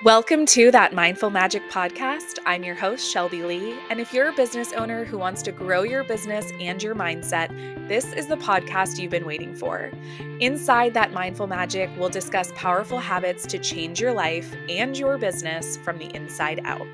Welcome to That Mindful Magic podcast. I'm your host, Shelby Lee. And if you're a business owner who wants to grow your business and your mindset, this is the podcast you've been waiting for. Inside That Mindful Magic, we'll discuss powerful habits to change your life and your business from the inside out.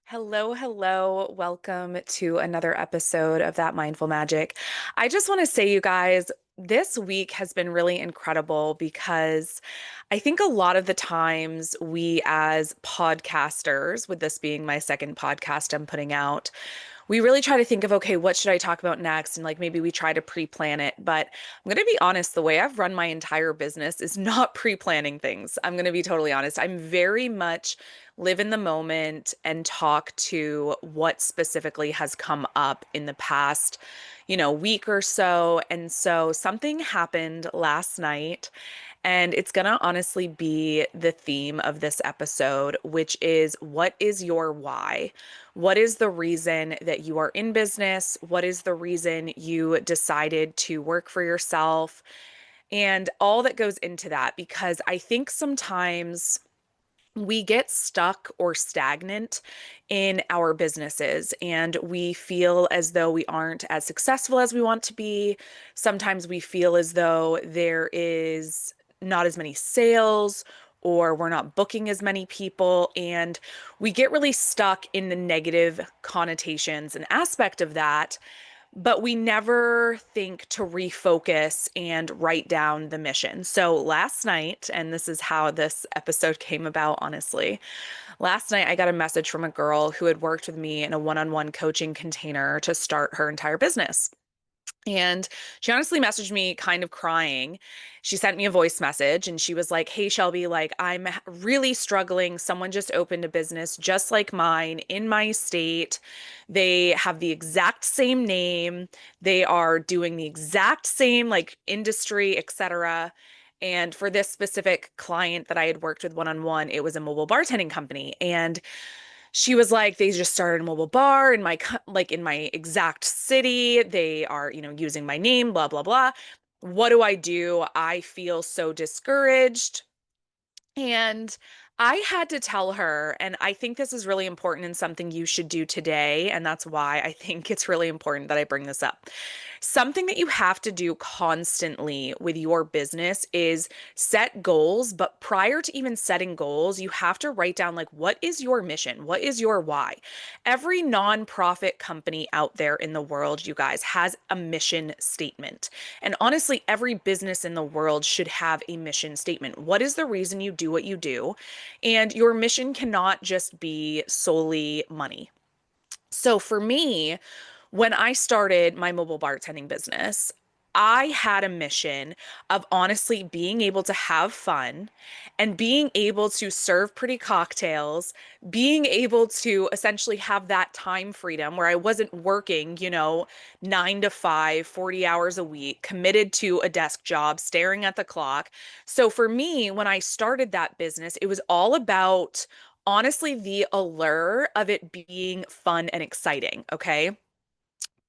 Hello, hello. Welcome to another episode of That Mindful Magic. I just want to say, you guys, this week has been really incredible because I think a lot of the times we, as podcasters, with this being my second podcast I'm putting out, we really try to think of, okay, what should I talk about next? And like maybe we try to pre-plan it. But I'm going to be honest, the way I've run my entire business is not pre-planning things. I'm going to be totally honest. I'm very much live in the moment and talk to what specifically has come up in the past, week or so. And so something happened last night, and it's going to honestly be the theme of this episode, which is, what is your why? What is the reason that you are in business? What is the reason you decided to work for yourself? And all that goes into that, because I think sometimes we get stuck or stagnant in our businesses and we feel as though we aren't as successful as we want to be. Sometimes we feel as though there is not as many sales or we're not booking as many people, and we get really stuck in the negative connotations and aspect of that, but we never think to refocus and write down the mission. So last night, and this is how this episode came about, honestly. Last night, I got a message from a girl who had worked with me in a one-on-one coaching container to start her entire business. And she honestly messaged me kind of crying. She sent me a voice message and she was like, "Hey, Shelby, like, I'm really struggling. Someone just opened a business just like mine in my state. They have the exact same name. They are doing the exact same like industry, etc." And for this specific client that I had worked with one on one, it was a mobile bartending company. And she was like, they just started a mobile bar in like in my exact city. They are, using my name, blah, blah, blah. What do I do? I feel so discouraged. And I had to tell her, and I think this is really important and something you should do today. And that's why I think it's really important that I bring this up. Something that you have to do constantly with your business is set goals. But prior to even setting goals, you have to write down, like, what is your mission? What is your why? Every nonprofit company out there in the world, you guys, has a mission statement. And honestly, every business in the world should have a mission statement. What is the reason you do what you do? And your mission cannot just be solely money. So for me, when I started my mobile bartending business, I had a mission of honestly being able to have fun and being able to serve pretty cocktails, being able to essentially have that time freedom where I wasn't working, 9 to 5, 40 hours a week, committed to a desk job, staring at the clock. So for me, when I started that business, it was all about honestly the allure of it being fun and exciting. Okay.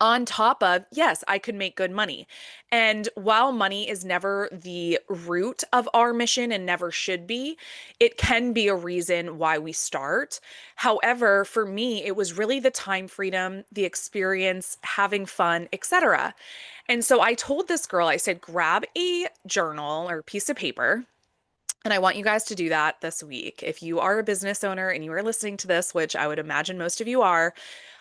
On top of, yes, I could make good money. And while money is never the root of our mission and never should be, it can be a reason why we start. However, for me, it was really the time freedom, the experience, having fun, etc. And so I told this girl, I said, grab a journal or piece of paper. And I want you guys to do that this week. If you are a business owner and you are listening to this, which I would imagine most of you are,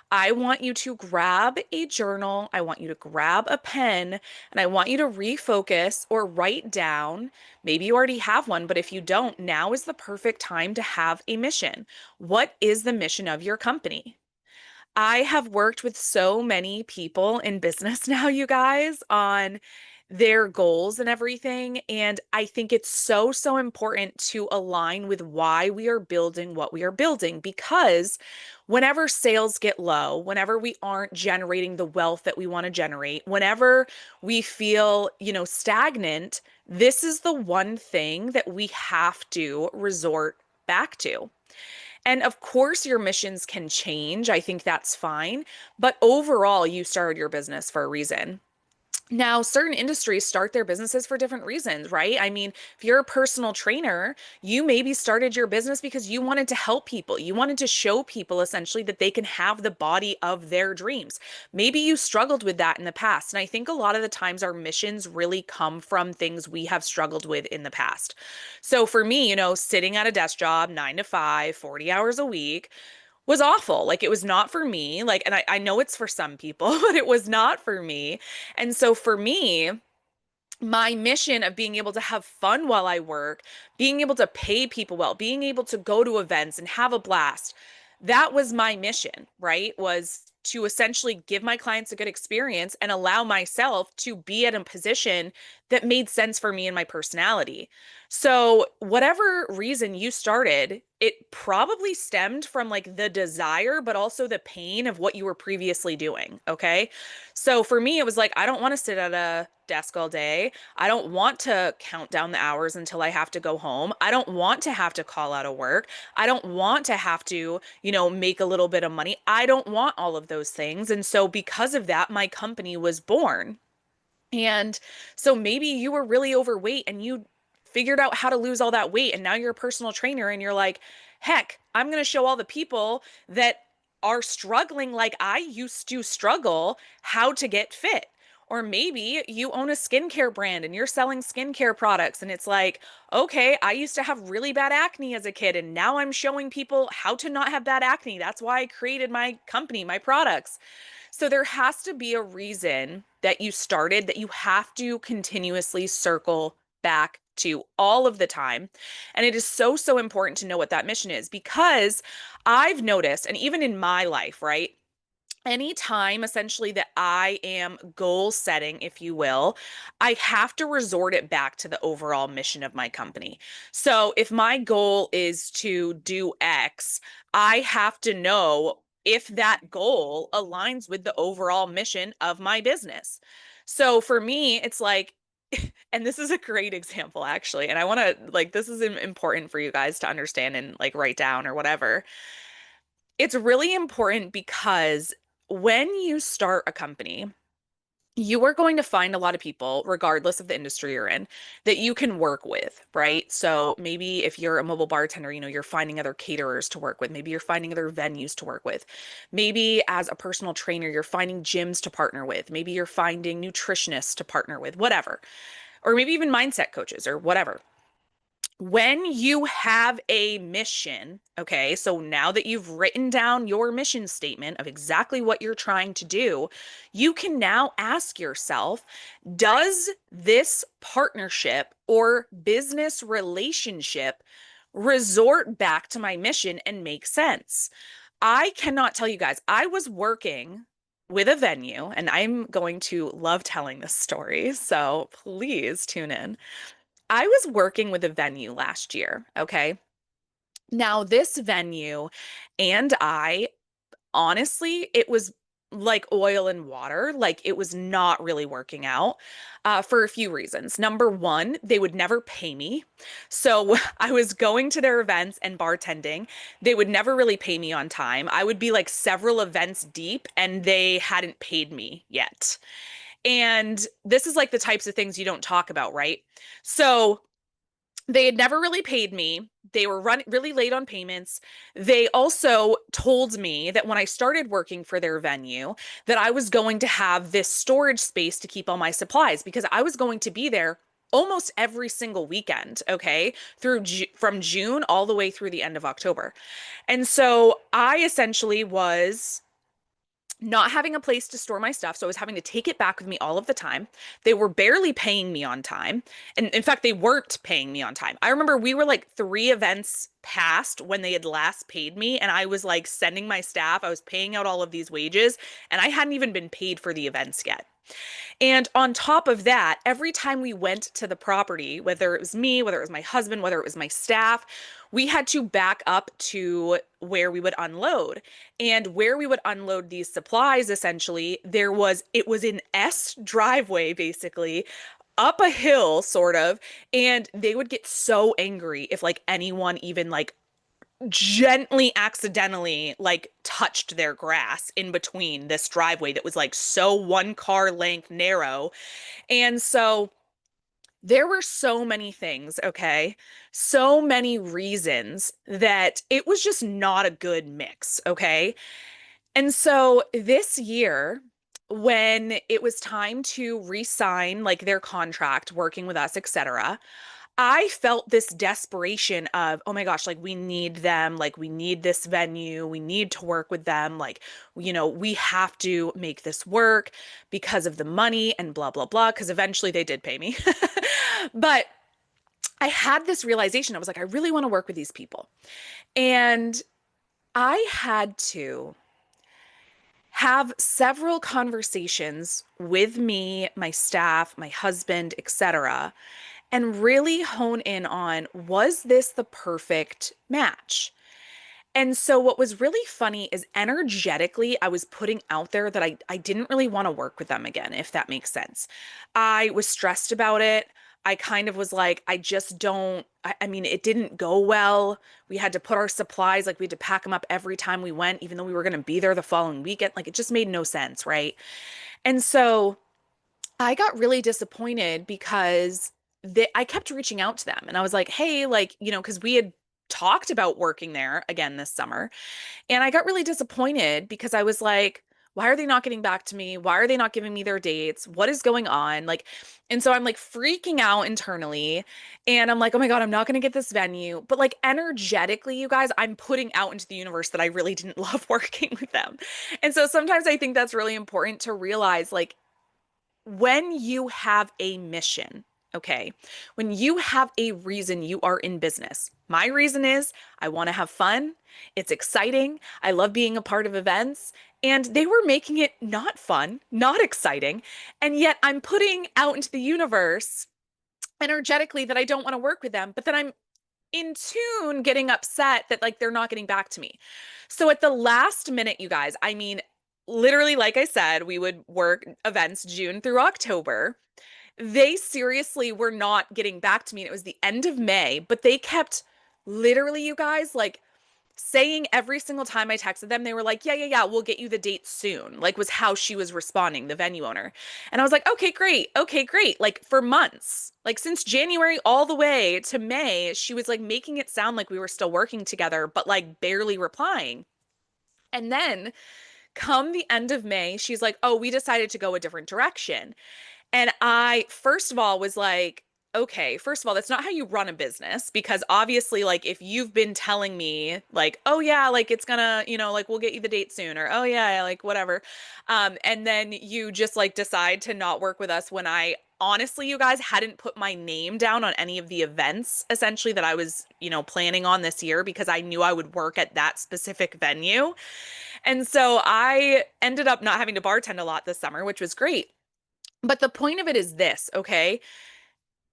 I want you to grab a journal. I want you to grab a pen, and I want you to refocus or write down. Maybe you already have one, but if you don't, now is the perfect time to have a mission. What is the mission of your company? I have worked with so many people in business now, you guys, on their goals and everything. And I think it's so, so important to align with why we are building what we are building, because whenever sales get low, whenever we aren't generating the wealth that we want to generate, whenever we feel, stagnant, this is the one thing that we have to resort back to. And of course, your missions can change. I think that's fine. But overall, you started your business for a reason. Now, certain industries start their businesses for different reasons, right? I mean, if you're a personal trainer, you maybe started your business because you wanted to help people. You wanted to show people essentially that they can have the body of their dreams. Maybe you struggled with that in the past. And I think a lot of the times our missions really come from things we have struggled with in the past. So for me, sitting at a desk job, 9 to 5, 40 hours a week, was awful. Like it was not for me. Like, and I know it's for some people, but it was not for me. And so for me, my mission of being able to have fun while I work, being able to pay people well, being able to go to events and have a blast, that was my mission, right? Was to essentially give my clients a good experience and allow myself to be at a position that made sense for me and my personality. So, whatever reason you started, it probably stemmed from like the desire, but also the pain of what you were previously doing. Okay. So, for me, it was like, I don't want to sit at a desk all day. I don't want to count down the hours until I have to go home. I don't want to have to call out of work. I don't want to have to, make a little bit of money. I don't want all of those things. And so, because of that, my company was born. And so maybe you were really overweight and you figured out how to lose all that weight. And now you're a personal trainer and you're like, heck, I'm going to show all the people that are struggling like I used to struggle how to get fit. Or maybe you own a skincare brand and you're selling skincare products. And it's like, okay, I used to have really bad acne as a kid. And now I'm showing people how to not have bad acne. That's why I created my company, my products. So there has to be a reason that you started that you have to continuously circle back to all of the time. And it is so, so important to know what that mission is because I've noticed, and even in my life, right? Anytime essentially that I am goal setting, if you will, I have to resort it back to the overall mission of my company. So if my goal is to do X, I have to know if that goal aligns with the overall mission of my business. So for me, it's like, and this is a great example actually, and I want to like this is important for you guys to understand and like write down or whatever. It's really important because when you start a company, you are going to find a lot of people, regardless of the industry you're in, that you can work with, right? So maybe if you're a mobile bartender, you're finding other caterers to work with. Maybe you're finding other venues to work with. Maybe as a personal trainer, you're finding gyms to partner with. Maybe you're finding nutritionists to partner with, whatever. Or maybe even mindset coaches or whatever. When you have a mission, okay, so now that you've written down your mission statement of exactly what you're trying to do, you can now ask yourself, does this partnership or business relationship resort back to my mission and make sense? I cannot tell you guys, I was working with a venue, and I'm going to love telling this story, so please tune in. I was working with a venue last year, okay? Now, this venue and I, honestly, it was like oil and water. Like it was not really working out for a few reasons. Number one, they would never pay me. So I was going to their events and bartending. They would never really pay me on time. I would be like several events deep and they hadn't paid me yet. And this is like the types of things you don't talk about, right? So they had never really paid me. They were running really late on payments. They also told me that when I started working for their venue, that I was going to have this storage space to keep all my supplies because I was going to be there almost every single weekend, okay? From June all the way through the end of October. And so I essentially was not having a place to store my stuff. So I was having to take it back with me all of the time. They were barely paying me on time. And in fact, they weren't paying me on time. I remember we were like 3 events past when they had last paid me. And I was like sending my staff, I was paying out all of these wages, and I hadn't even been paid for the events yet. And on top of that, every time we went to the property, whether it was me, whether it was my husband, whether it was my staff, we had to back up to where we would unload. And where we would unload these supplies, essentially, it was an S driveway, basically, up a hill, sort of. And they would get so angry if like anyone even like gently accidentally like touched their grass in between this driveway that was like so one car length narrow. And so there were so many things, okay? So many reasons that it was just not a good mix, okay? And so this year, when it was time to re-sign like their contract working with us, etc., I felt this desperation of, oh my gosh, like we need them, like we need this venue, we need to work with them, like, we have to make this work because of the money and blah, blah, blah, because eventually they did pay me. But I had this realization. I was like, I really want to work with these people. And I had to have several conversations with me, my staff, my husband, etc., and really hone in on, was this the perfect match? And so what was really funny is energetically, I was putting out there that I didn't really want to work with them again, if that makes sense. I was stressed about it. I kind of was like, I just don't, I mean, it didn't go well. We had to put our supplies, like we had to pack them up every time we went, even though we were going to be there the following weekend. Like it just made no sense, right? And so I got really disappointed because I kept reaching out to them and I was like, hey, like, because we had talked about working there again this summer. And I got really disappointed because I was like, why are they not getting back to me? Why are they not giving me their dates? What is going on? Like, and so I'm like freaking out internally. And I'm like, oh my God, I'm not going to get this venue. But like energetically, you guys, I'm putting out into the universe that I really didn't love working with them. And so sometimes I think that's really important to realize like, when you have a mission, okay, when you have a reason you are in business, my reason is I want to have fun. It's exciting. I love being a part of events. And they were making it not fun, not exciting. And yet I'm putting out into the universe energetically that I don't want to work with them, but then I'm in tune getting upset that like they're not getting back to me. So at the last minute, you guys, I mean, literally, like I said, we would work events June through October. They seriously were not getting back to me. And it was the end of May, but they kept literally, you guys, like saying every single time I texted them, they were like, yeah, yeah, yeah, we'll get you the date soon, like was how she was responding, the venue owner. And I was like, okay, great. Okay, great. Like for months, like since January all the way to May, she was like making it sound like we were still working together, but like barely replying. And then come the end of May, she's like, oh, we decided to go a different direction. And I, first of all, was like, okay, first of all, that's not how you run a business because obviously, like, if you've been telling me, like, oh, yeah, like, it's gonna, like, we'll get you the date soon, or oh, yeah, like, whatever. And then you just like decide to not work with us when I honestly, you guys hadn't put my name down on any of the events essentially that I was, planning on this year because I knew I would work at that specific venue. And so I ended up not having to bartend a lot this summer, which was great. But the point of it is this, okay?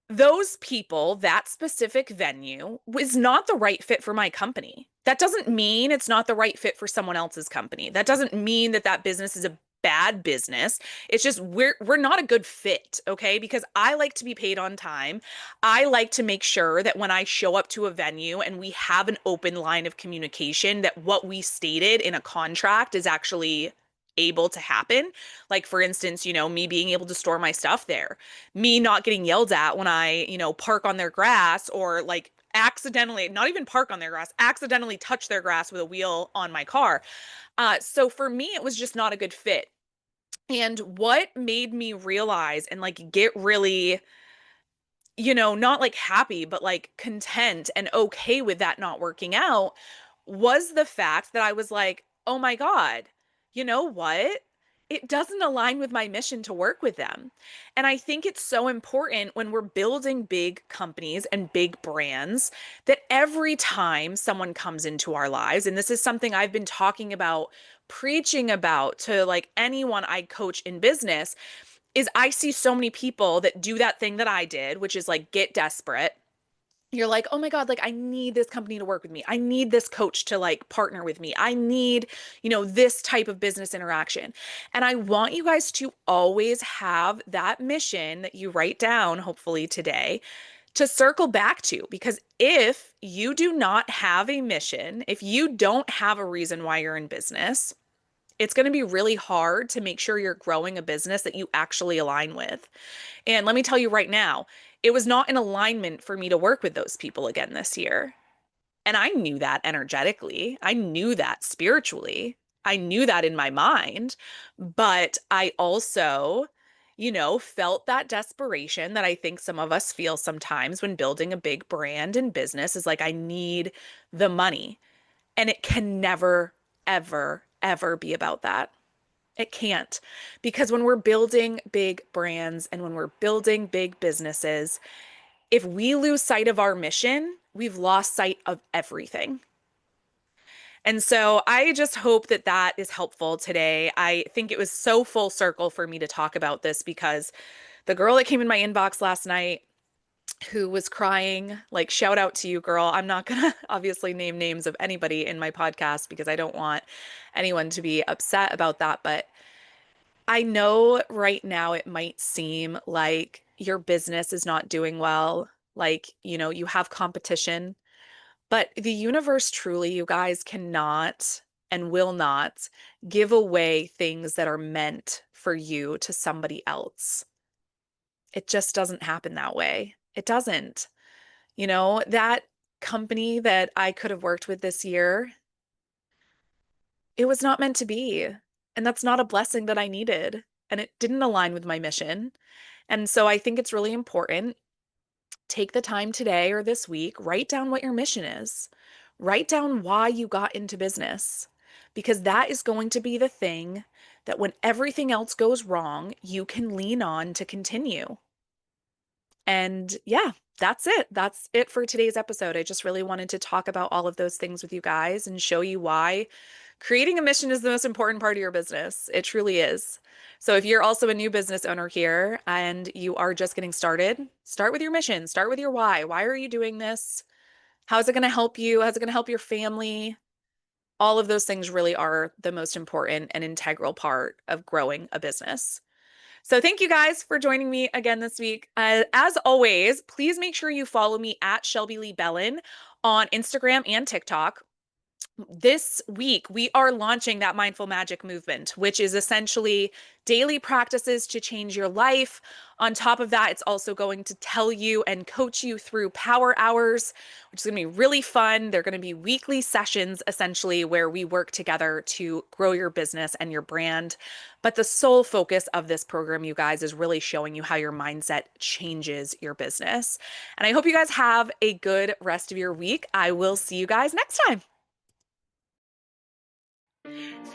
Those people, that specific venue, was not the right fit for my company. That doesn't mean it's not the right fit for someone else's company. That doesn't mean that that business is a bad business. It's just we're not a good fit, okay? Because I like to be paid on time. I like to make sure that when I show up to a venue and we have an open line of communication that what we stated in a contract is actually able to happen. Like for instance, me being able to store my stuff there, me not getting yelled at when I, park on their grass or like accidentally, not even park on their grass, accidentally touch their grass with a wheel on my car. So for me, it was just not a good fit. And what made me realize and like get really, not like happy, but like content and okay with that not working out was the fact that I was like, oh my God, you know what? It doesn't align with my mission to work with them. And I think it's so important when we're building big companies and big brands that every time someone comes into our lives, and this is something I've been talking about, preaching about to like anyone I coach in business, is I see so many people that do that thing that I did, which is like get desperate. You're like, oh my God, like I need this company to work with me. I need this coach to like partner with me. I need, this type of business interaction. And I want you guys to always have that mission that you write down, hopefully today, to circle back to, because if you do not have a mission, if you don't have a reason why you're in business, it's going to be really hard to make sure you're growing a business that you actually align with. And let me tell you right now, it was not in alignment for me to work with those people again this year. And I knew that energetically. I knew that spiritually. I knew that in my mind. But I also, felt that desperation that I think some of us feel sometimes when building a big brand and business is like, I need the money. And it can never, ever, ever be about that. It can't. Because when we're building big brands and when we're building big businesses, if we lose sight of our mission, we've lost sight of everything. And so I just hope that that is helpful today. I think it was so full circle for me to talk about this because the girl that came in my inbox last night who was crying, like, shout out to you, girl. I'm not going to obviously name names of anybody in my podcast because I don't want anyone to be upset about that. But I know right now it might seem like your business is not doing well, like, you have competition, but the universe truly, you guys, cannot and will not give away things that are meant for you to somebody else. It just doesn't happen that way. It doesn't. That company that I could have worked with this year, it was not meant to be. And that's not a blessing that I needed. And it didn't align with my mission. And so I think it's really important. Take the time today or this week, write down what your mission is. Write down why you got into business, because that is going to be the thing that when everything else goes wrong, you can lean on to continue. And yeah, that's it. That's it for today's episode. I just really wanted to talk about all of those things with you guys and show you why creating a mission is the most important part of your business. It truly is. So if you're also a new business owner here and you are just getting started, start with your mission, start with your why. Why are you doing this? How is it going to help you? How's it going to help your family? All of those things really are the most important and integral part of growing a business. So thank you guys for joining me again this week. As always, please make sure you follow me at Shelby Lee Bellin on Instagram and TikTok. This week, we are launching that Mindful Magic movement, which is essentially daily practices to change your life. On top of that, it's also going to tell you and coach you through power hours, which is going to be really fun. They're going to be weekly sessions, essentially, where we work together to grow your business and your brand. But the sole focus of this program, you guys, is really showing you how your mindset changes your business. And I hope you guys have a good rest of your week. I will see you guys next time.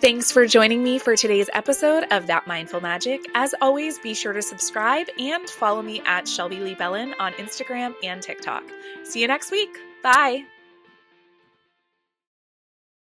Thanks for joining me for today's episode of That Mindful Magic. As always, be sure to subscribe and follow me at Shelby Lee Bellin on Instagram and TikTok. See you next week. Bye.